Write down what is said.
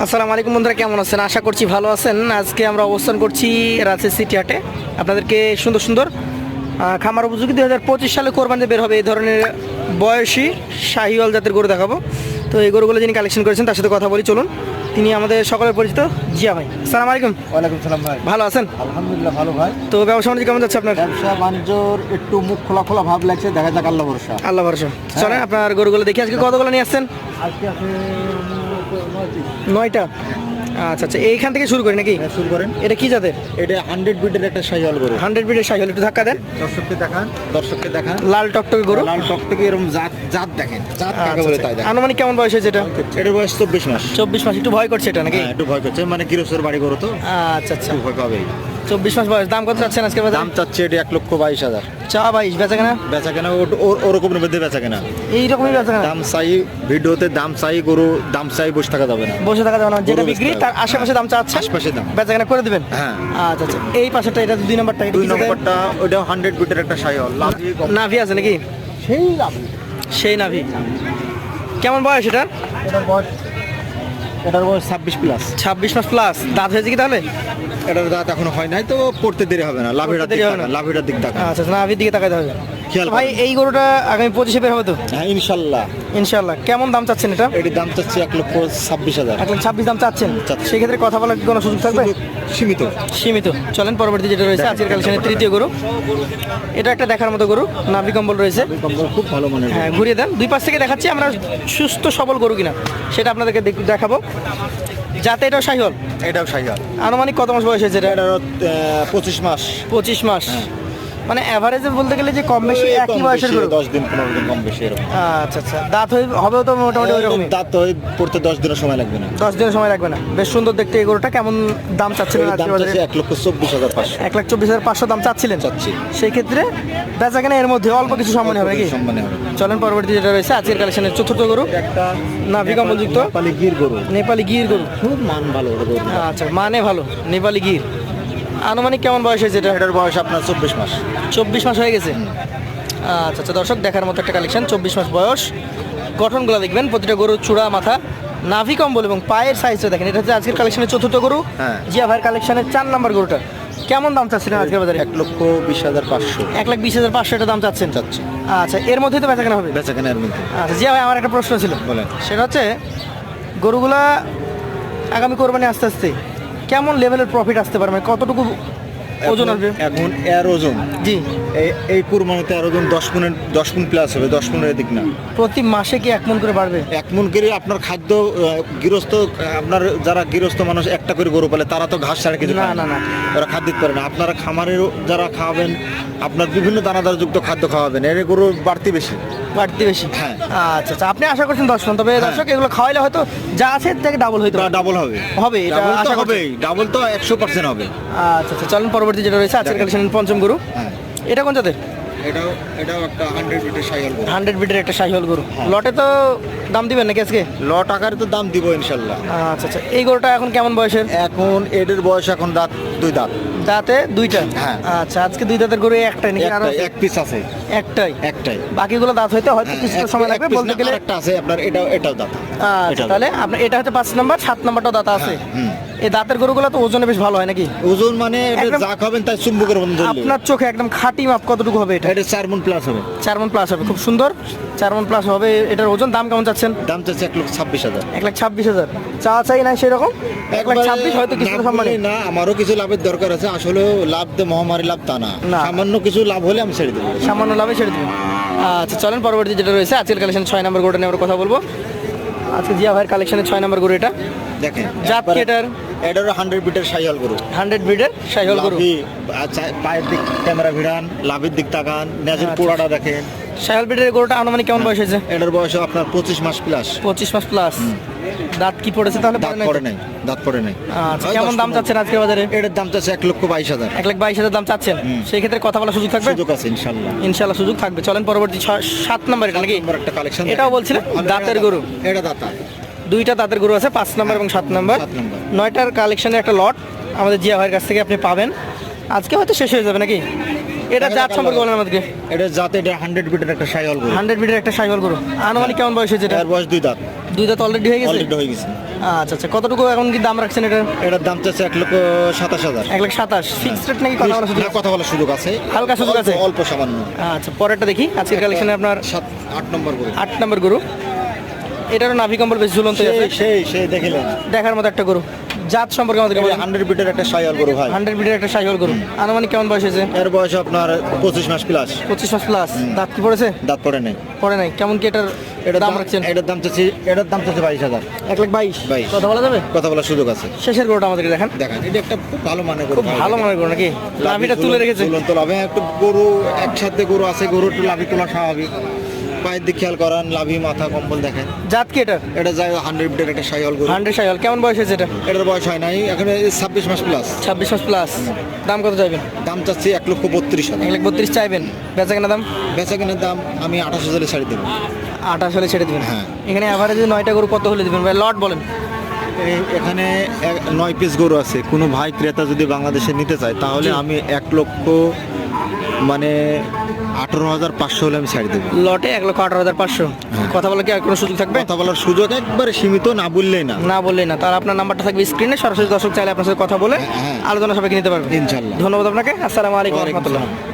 আসসালামু আলাইকুম বন্ধুরা, কেমন আছেন? আশা করছি ভালো আছেন। আজকে আমরা অবস্থান করছি রাজশাহী সিটি হাটে। আপনাদেরকে সুন্দর সুন্দর খামার উপযোগী 2025 সালে কোরবানিতে বের হবে এই ধরনের বয়সী শাহিওয়াল জাতের গরু দেখাবো। তো এই গরুগুলো যিনি কালেকশন করেছেন তার সাথে কথা বলি, চলুন। তিনি আমাদের সকলের পরিচিত জিয়া ভাই। আসসালামু আলাইকুম। ওয়ালাইকুম সালাম ভাই। ভালো আছেন? আলহামদুলিল্লাহ ভালো ভাই। তো ব্যবসা বাণিজ্য কেমন যাচ্ছে আপনার? ব্যবসা বাণিজ্যর একটু মুখ খোলা খোলা ভাব লাগছে, দেখা যাক আল্লাহ ভরসা। আল্লাহ ভরসা। চলেন আপনার গরুগুলো দেখি। আজকে কতগুলো নিয়ে আসছেন? আজকে আছে 9টা। আচ্ছা আচ্ছা, এইখান থেকে শুরু করি নাকি? শুরু করেন। এটা কি জাতের? এটা 100 বিটের একটা শাহিওয়াল গরু। 100 বিটের শাহিওয়াল। একটু ধাক্কা দেন, দর্শককে দেখান। লাল টকটকে গরু। লাল টকটকে এরকম জাত দেখেন, জাত কাকে বলে তাই দেখেন। আনুমানিক কেমন বয়স হয়েছে এটা? এটার বয়স 24 মাস। 24 মাস। একটু ভয় করছে এটা নাকি? হ্যাঁ, একটু ভয় করছে, মানে গৃহস্থের বাড়ি গরু তো আচ্ছা আচ্ছা, একটু ভয় পাবেই। 24 মাস বয়স। দাম কত চাচ্ছেন আজকে বাজারে? দাম চাচ্ছে এটা 1,22,000। চা 22, বেচা কেনা বেচা কেনা ওরকম মধ্যে বেচা কেনা এইরকমই বেচা কেনা। দাম চাই ভিডিওতে, দাম চাই গরু, দাম চাই বসে থাকা যাবে না। বসে থাকা যাবে না, যেটা গরু বিক্রি বেচতে তার আশেপাশে দাম চাচ্ছে, আশপাশে দাম। বেচা কেনা করে দিবেন। হ্যাঁ। আচ্ছা আচ্ছা, এই পাশেরটা, এটা 2 নম্বরটা, এটা 2 কি জাতের? নম্বরটা ওটা 100 বিটের একটা শাহিওয়াল। নাভি আছে নাকি? সেই লাভি। সেই নাভি। কেমন বয়স এটার? এটার বয়স 26 প্লাস। 26 মাস প্লাস। দাঁত হয়েছে কি তাহলে? এটার দাঁত এখনো হয় নাই, তো পড়তে দেরি হবে না। লাভিটার দেরি দিক হবে না। তাকান, লাভিটার দিক তাকান। আচ্ছা আচ্ছা, নাভির দিকে তাকাইতে হবে। খেয়াল তো ভাই, করুন। এই গরুটা আগামী 25-এ বের হবে তো? হ্যাঁ ইনশাল্লাহ। ইনশাআল্লাহ। কেমন দাম চাচ্ছেন এটা? এটির দাম চাচ্ছি 1,26,000। 1,26,000 দাম চাচ্ছেন। চাচ্ছি। সেই ক্ষেত্রে কথা বলার কি কোনো সুযোগ থাকবে? সীমিত। সীমিত। চলেন পরবর্তী যেটা রয়েছে আজকের কালেকশনের তৃতীয় গরু। এটা একটা দেখার মতো গরু, নাভি কম্বল রয়েছে। কম্বল খুব ভালো মানের। হ্যাঁ, ঘুরিয়ে দেন। দুই পাশ থেকে দেখাচ্ছি আমরা সুস্থ সবল গরু কিনা সেটা আপনাদেরকে দেখাবো। যাতে এটাও শাহিওয়াল। এটাও শাহিওয়াল। আনুমানিক কত মাস বয়স হয়েছে এটা? এটারও 25 মাস। 25 মাস। মানে অ্যাভারেজে বলতে গেলে যে কম বেশি একই বয়সের গরু। 10 দিন 15 দিন কম বেশি এরকম। আচ্ছা আচ্ছা, দাঁত হবেও তো মোটামুটি ওই রকমই। দাঁত তো পড়তে 10 দিনের সময় লাগবে না। 10 দিনের সময় লাগবে না। বেশ সুন্দর দেখতে এই গরুটা। কেমন দাম চাচ্ছিলেন এর আজকে দাম বাজারে? চাচ্ছি 1,24,500। 1,24,500 দাম চাচ্ছিলেন। চাচ্ছি। সেই ক্ষেত্রে বেচা কেনা এর মধ্যে অল্প কিছু সম্মানী হবে নাকি? সম্মানী হবে। চলেন পরবর্তী যেটা রয়েছে আজকের কালেকশনের চতুর্থ গরু। একটা নাভি কম্বলযুক্ত নেপালি গির গরু। নেপালি গির গরু। খুব মান ভালো ওটা গরু। আচ্ছা, মানে ভালো। নেপালি গির। আনুমানিক কেমন বয়স হয়েছে এটা? এটার বয়স আপনার 24 মাস। 24 মাস হয়ে গেছে। আচ্ছা আচ্ছা, দর্শক দেখার মতো একটা কালেকশন। 24 মাস বয়স। গঠনগুলো দেখবেন, প্রতিটা গরুর চূড়া, মাথা, নাভি কম্বল এবং পায়ের সাইজটা দেখেন। এটা হচ্ছে আজকের কালেকশনের চতুর্থ গরু। হ্যাঁ। জিয়া ভাইয়ের কালেকশনের 4 নাম্বার গরুটা। কেমন দাম চাচ্ছিলেন আজকের বাজারে? 1,20,500। 1,20,500 এটা দাম চাচ্ছেন। চাচ্ছি। আচ্ছা, এর মধ্যেই তো বেচা কেনা হবে। বেচা কেনার মধ্যে। আচ্ছা জিয়া ভাই, আমার একটা প্রশ্ন ছিল। বলেন। সেটা হচ্ছে গরুগুলা আগামী কোরবানি আস্তে আস্তে কেমন লেভেলের প্রফিট আসতে পারে, মানে কতটুকু ওজন আসবে? এখন এর ওজন, জি, এই কুরবানিতে এর ওজন 10 মণ প্লাস হবে। 10 মণের দিক না। প্রতি মাসে কি 1 মণ করে বাড়বে? 1 মণ করে আপনার খাদ্য গৃহস্থ, আপনার যারা গৃহস্থ মানুষ একটা করে গরু পালে তারা তো ঘাস ছাড়া কিছু না, খায় না, না। ওরা খাদ্য দিতে পারে না। আপনারা খামারের যারা খাওয়াবেন, আপনার বিভিন্ন দানাদারযুক্ত খাদ্য খাওয়াবেন, এর গরু বাড়তি বেশি। বাড়তি বেশি। হ্যাঁ। আচ্ছা আচ্ছা, আপনি আশা করছেন 10 মণ। তবে দর্শক, এগুলো খাওয়াইলে হয়তো যা আছে এর থেকে ডাবল হইতো। ডাবল হবে। হবে, এটা ডাবল তো আশা করছি। হবেই। ডাবল তো 100% হবে। আচ্ছা আচ্ছা, চলেন পরবর্তী যেটা রয়েছে আজকের কালেকশনের পঞ্চম গরু। হ্যাঁ। এটা কোন জাতের? এটাও একটা 100 বিটের শাহিওয়াল গরু। 100 বিটের একটা শাহিওয়াল গরু। লটে তো দাম দিবেন নাকি আজকে? লট আকারে তো দাম দিব ইনশাল্লাহ। আচ্ছা আচ্ছা, এই গরুটা এখন কেমন বয়সের? এখন এদের বয়স এখন দুই দাঁত। দাঁতে 2টা। হ্যাঁ। আচ্ছা, আজকে 2 দাঁতের গরু একটাই নাকি আরো? এক পিস আছে। একটাই। বাকিগুলো দাঁত হইতে হয়তো কিছুটা সময় লাগবে বলতে গেলে। একটা আছে আপনার, এটাও দাঁত। আচ্ছা, তাহলে আপনার এটা হচ্ছে 5 নাম্বার, 7 নাম্বারটাও দাঁত আছে। হুম। এই দাঁতের গরুগুলো তো ওজনে বেশ ভালো হয় নাকি? ওজন মানে এটা একদম- যা খাবেন তাই চুম্বকের মতো ধরলে। আপনার চোখে একদম খাঁটি মাপ কতটুকু হবে এটা? এটা 4 মণ প্লাস হবে। 4 মণ প্লাস হবে। খুব সুন্দর। 4 মণ প্লাস হবে এটার ওজন। দাম কেমন চাচ্ছেন? দাম চাচ্ছে 1,26,000। 1,26,000 চা চাই না সেরকম? 1,26,000 হয়তো কিছু লাভ সম্মানী। হলে না, আমারও কিছু লাভের দরকার আছে। আসলে লাভ তো মহামারী লাভ তা না। না। সামান্য কিছু লাভ হলে আমি ছেড়ে দেবো। সামান্য লাভে ছেড়ে দেবেন। আচ্ছা, চলেন পরবর্তী যেটা রয়েছে আজকের কালেকশন 6 নাম্বার গরুটা নিয়ে আমরা কথা বলবো। আজকে জিয়া ভাইয়ের কালেকশনের 6 নাম্বার গরু এটা। দেখেন জাত কি এটার? এটারও 100 বিটের শাহিওয়াল গরু। 100 ব্রিডের শাহিওয়াল গরু। লাভি, পায়ের দিক ক্যামেরা ভিড়ান, লাভের দিক তাকান, নেজের আচ্ছা। পোড়াটা দেখেন। শাহিওয়াল ব্রিডের গরুটা আনুমানিক কেমন বয়স হয়েছে? এটার বয়স আপনার 25 মাস প্লাস। 25 মাস প্লাস। দাঁত কি পড়েছে তাহলে? দাঁত পড়ে নাই, দাঁত পড়ে নাই। আচ্ছা, কেমন দাম চাচ্ছেন আজকে বাজারে? এটার দাম চাচ্ছে 1,22,000। 1,22,000 দাম চাচ্ছেন। সেই ক্ষেত্রে কথা বলার সুযোগ থাকবে? সুযোগ আছে ইনশাল্লাহ। ইনশাআল্লাহ সুযোগ থাকবে। চলেন পরবর্তী 7 নাম্বার এটা নাকি? নম্বর একটা কালেকশন এটাও বলছিলেন দাঁতের গরু। এটা দাঁতা। 2টা দাঁতের গরু আছে, 5 নাম্বার এবং 7 নাম্বার। 7 নাম্বার। 9টার কালেকশনের একটা লট আমাদের জিয়া ভাইয়ের কাছ থেকে আপনি পাবেন। আজকে হয়তো শেষ হয়ে যাবে নাকি? এটা জাত সম্পর্কে বলেন আমাদেরকে। এটা জাতে এটা 100 বিটের একটা শাইওয়াল গরু। 100 বিটের একটা সাইওয়াল গরু। আনুমানিক কেমন বয়স হয়েছে এটা? এর বয়স 2 দাঁত। 2 দাঁত অলরেডি হয়ে গেছে? অলরেডি হয়ে গেছে। আচ্ছা আচ্ছা, কতটুকু এখন কি দাম রাখছেন এটা? এটার দাম চাচ্ছে 1,27,000। 1,27,000 ফিক্সড রেট নাকি কথা বলার সুযোগ? না, কথা বলার সুযোগ আছে, হালকা সুযোগ আছে? অল্প সামান্য। আচ্ছা, পরেরটা দেখি। আজকের কালেকশনে আপনার 8 নম্বর গরু। 8 নম্বর গরু। এটারও নাভি কম্বল বেশ ঝুলন্ত আছে, সেই দেখিলেন দেখার মতো একটা গরু। জাত সম্পর্কে আমাদেরকে বলেন। 100 বিটের একটা শাইওয়াল গরু ভাই। 100 বিটের একটা সাইওয়াল গরু। আনুমানিক কেমন বয়স হয়েছে? এর বয়স আপনার 25 মাস প্লাস। 25 মাস প্লাস। দাঁত কি পড়েছে? দাঁত পড়ে নাই। পড়ে নাই। কেমন কি এটার দাম রাখছেন? এটার দাম চাচ্ছি 22,000। 1,22,000 কথা বলা যাবে? কথা বলার সুযোগ আছে। শেষের গরুটা আমাদেরকে দেখান। দেখেন, এটা একটা খুব ভালো মানের গরু। খুব ভালো মানের গরু নাকি? নাভিটা তুলে রেখেছে। ঝুলন্ত লাভে একটু গরু একসাথে গরু আছে, গরু একটু লাভি তোলা স্বাভাবিক। পায়ের দিক খেয়াল করান, লাভি মাথা কম্বল দেখেন। জাত কি এটা? এটা যায় 100 বিটের একটা শাইওয়াল গরু। 100 সাইওয়াল। কেমন বয়স হয়েছে এটা? এটার বয়স হয় নাই, এখন 26 মাস প্লাস। 26 মাস প্লাস। দাম কত চাইবেন? দাম চাচ্ছি 1,32,000। 1,32,000 চাইবেন। বেচা কেনা দাম? বেচা কেনার দাম আমি 28,000 ছাড়ি দেবো। 28 হলে ছেড়ে দিবেন? হ্যাঁ। এখানে অ্যাভারেজে 9টা গরু কত হলে দিবেন ভাই? লট বলেন। এখানে 9 পিস গরু আছে। কোনো ভাই ক্রেতা যদি বাংলাদেশে নিতে চায় তাহলে জি। আমি 1,00,000 মানে 18,500 হলে আমি ছাড়ি দেবো। লটে 1,18,500। কথা বলে কি আর কোনো সুযোগ থাকবে? কথা বলার সুযোগ একবারে সীমিত, না বললেই না। না বললেই না। তার আপনার নাম্বারটা থাকবে স্ক্রিনে, সরাসরি দর্শক চাইলে আপনার সাথে কথা বলে হ্যাঁ। আলোচনা সবাইকে নিতে পারবে। ইনশাল্লাহ। ধন্যবাদ আপনাকে। আসসালামু আলাইকুম ওয়ালাইকুম রহমতুল্লাহ। আসসালাম।